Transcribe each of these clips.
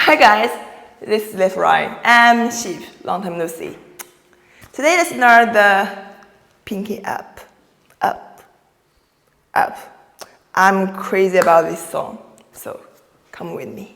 Hi guys, this is Left Right. I'm Sheep. Long time no see. Today let's learn the pinky up, up, up. I'm crazy about this song, so come with me.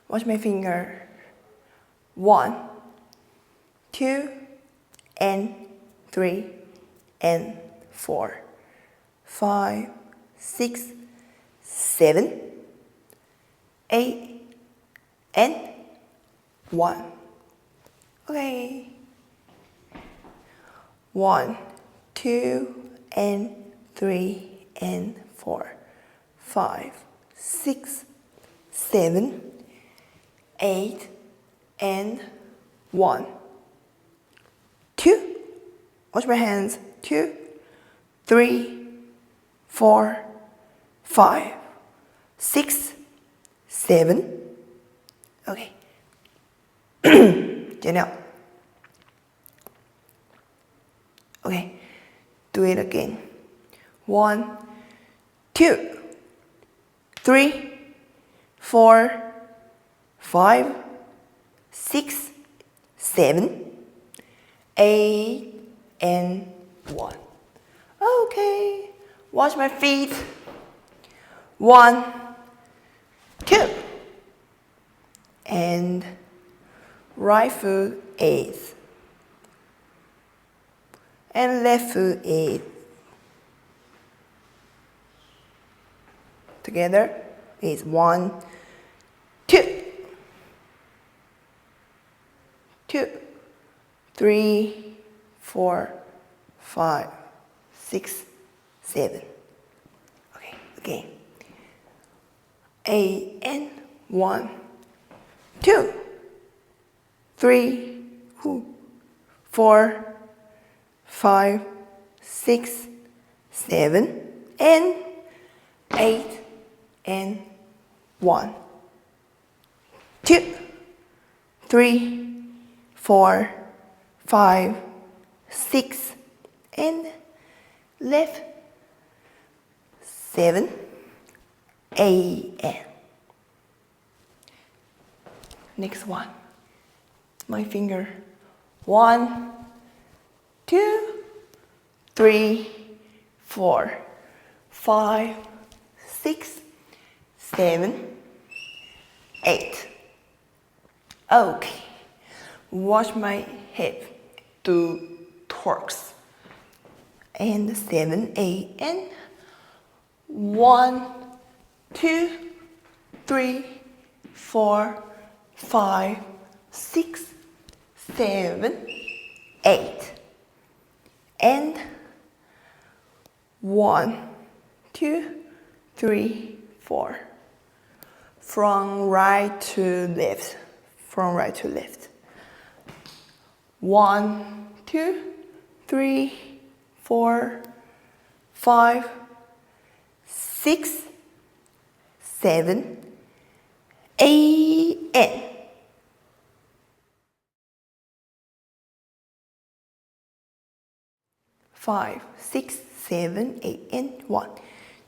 Watch my finger. 1, 2, and 3, and 4, 5, 6, 7, 8, and 1. Okay. 1, 2, and 3, and 4, 5, 6, 7, 8, and 1. 2. Watch my hands. 2, 3, 4, 5, 6, 7. Okay. 减掉. Okay. Do it again. 1, 2, 3, 4, 5, 6, 7, 8, and 1. Okay. Watch my feet. 1, 2, and right foot 8, and left foot 8. Together is 1, 2, 2, 3, 4, 5, 6, 7. Okay, again. 8 and 1, 2, 3, 4, 5, 6, 7, and 8 and 1, 2, 3, 4, 5, 6, and left 7, 8, and next one. My finger. 1, 2, 3, 4, 5, 6, 7, 8. Okay. Watch my hip. Do torques. And 7, 8, and 1, 2, 3, 4, 5, 6, 7, 8. And 1, 2, 3, 4. From right to left. From right to left. 1, 2, 3, 4, 5, 6, 7, 8, and 5, 6, 7, 8, and 1,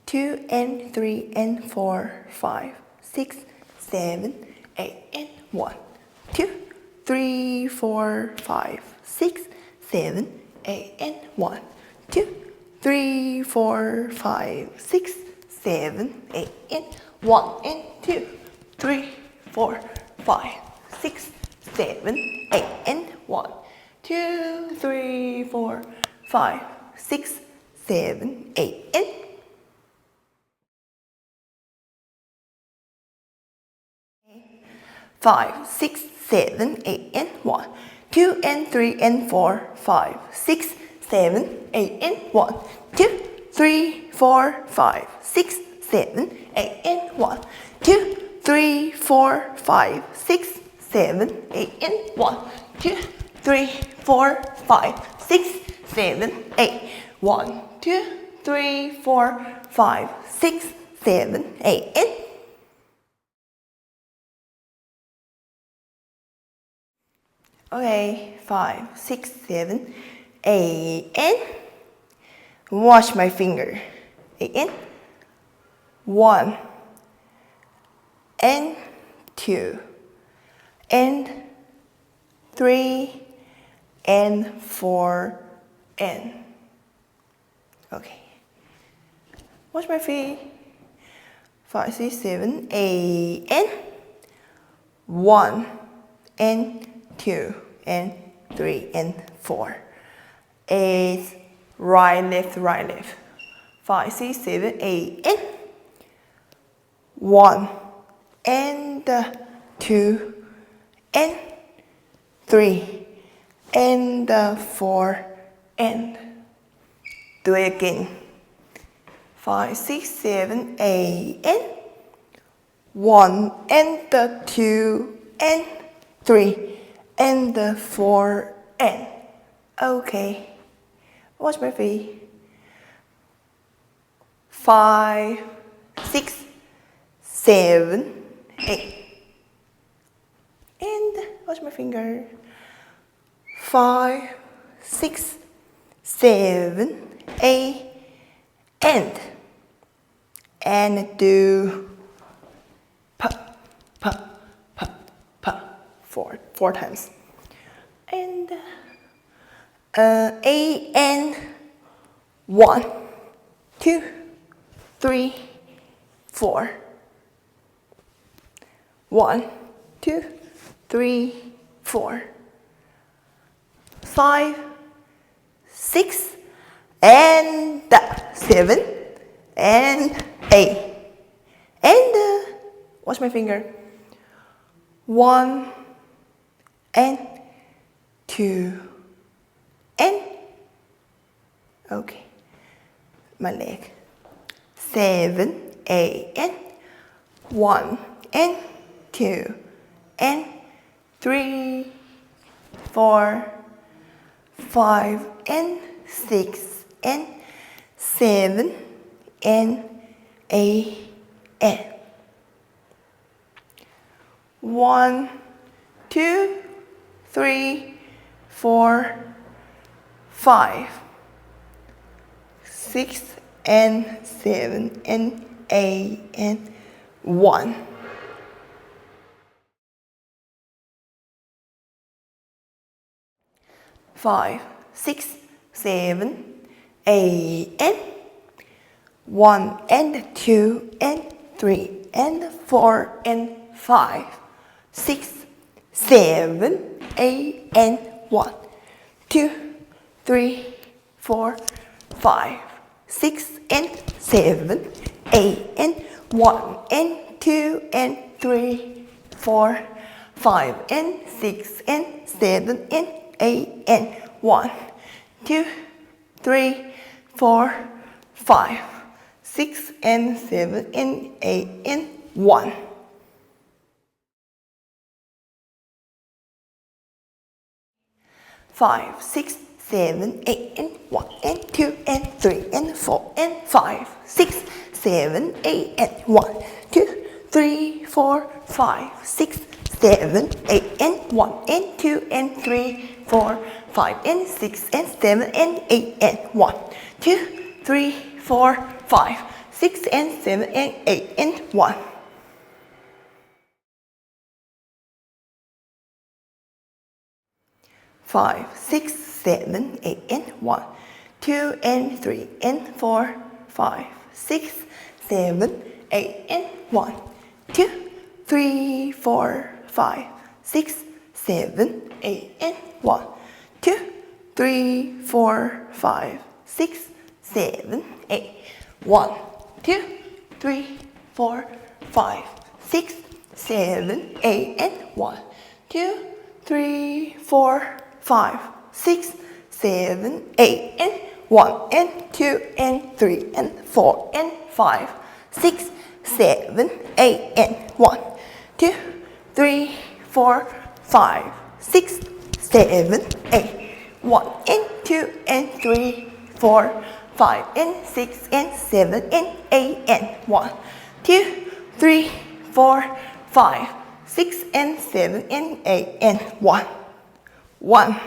2, and 3, and 4, 5, 6, 7, 8, and 1, 2, 3, 4, 5, 6, 7, 8, and 1, 2, 3, 4, 5, 6, 7, 8, and 1, and 2, 3, 4, 5, 6, 7, 8, and 1, 2, 3, 4, 5, 6, 7, 8, and 5, 6, 7, 8, and 1, 2, and 3, and 4, 5, 6, 7, 8, and 1, 2, 3, 4, 5, 6, 7, 8, and 1, 2, 3, 4, 5, 6, 7, 8, and 1, 2, 3, 4, 5, 6, 7, 8, 1, 2, 3, 4, 5, 6, 7, 8, and Okay, 5, 6, 7, 8, and wash my finger. 8 and 1 and 2 and 3 and 4 and okay. Wash my feet. 5, 6, 7, 8 and 1 and 2 and 3 and 4. 8 right, left. 5, 6, 7, 8 and 1 and 2 and 3 and 4 and do it again. 5, 6, 7, 8 and 1 and 2 and 3 and 4 and okay. Wash my feet. 5, 6, 7, 8 and wash my finger. 5, 6, 7, 8 and do four times and 8 and 1, 2, 3, 4. 1, 2, 3, 4. 5, 6 and 7 and 8 and wash my finger. 1 and 2 and okay, my leg. 7, 8 and 1 and 2 and 3, 4, 5 and 6 and 7 and 8 and 1, 2, 3, 4, 5, 6 and 7 and 8 and 1. 5, 6, 7, 8 and 1 and 2 and 3 and 4 and 5, 6, 7, 8 and 1, 2, 3, 4, 5, 6 and 7, 8 and 1 and 2 and 3, 4, 5 and 6 and 7 and 8 and 1, 2, 3, 4, 5, 6 and 7 and 8 and 1. 5, 6, 7, 8 and 1 and 2 and 3 and 4 and 5, 6, 7, 8 and 1, 2, 3, 4, 5, 6, 7, 8 and 1 and 2 and 3, 4, 5 and 6 and 7 and 8 and 1, 2, 3, 4, 5, 6 and 7 and 8 and 1. 5, 6, 7, 8 and 1, 2 and 3 and 4, 5, 6, 7, 8 and 1, 2, 3, 4, 5, 6, 7, 8 and 1, 2, 3, 4, 5, 6, 7, 8, 1, 2, 3, 4, 5, 6, 7, 8 and 1, 2, 3, 4, 5, 6, 7, 8 and 1 and 2 and 3 and 4 and 5, 6, 7, 8 and 1, 2, 3, 4, 5, 6, 7, 8, 1 and 2 and 3, 4, 5 and 6 and 7 and 8 and 1, 2, 3, 4, 5, 6 and 7 and 8 and 1. 1.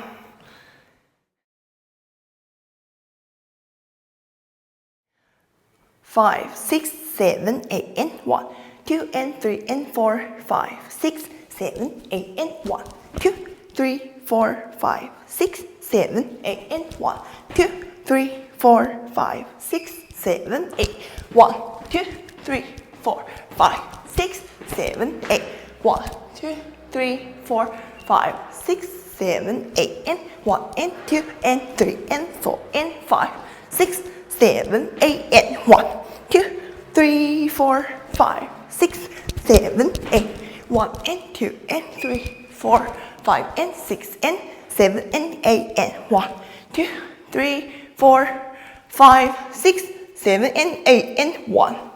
5, 6, 7, 8, and 1, 2 and 3 and 4, 5, 6, 7, 8, and 1, 2, 3, 4, 5, 6, 7, 8, and 1, 2, 3, 4, 5, 6, 7, 8, 1, 2, 3, 4, 5, 6, 7, 8, 1, 2, 3, 4, 5, 6, 7, 8, and 1, and 2, and 3, and 4, and 5, 6, 7, 8, and 1, 2, 3, 4, 5, 6, 7, 8, 1, and 2, and 3, 4, 5, and 6, and 7, and 8, and 1, 2, 3, 4, 5, 6, 7, and 8, and 1.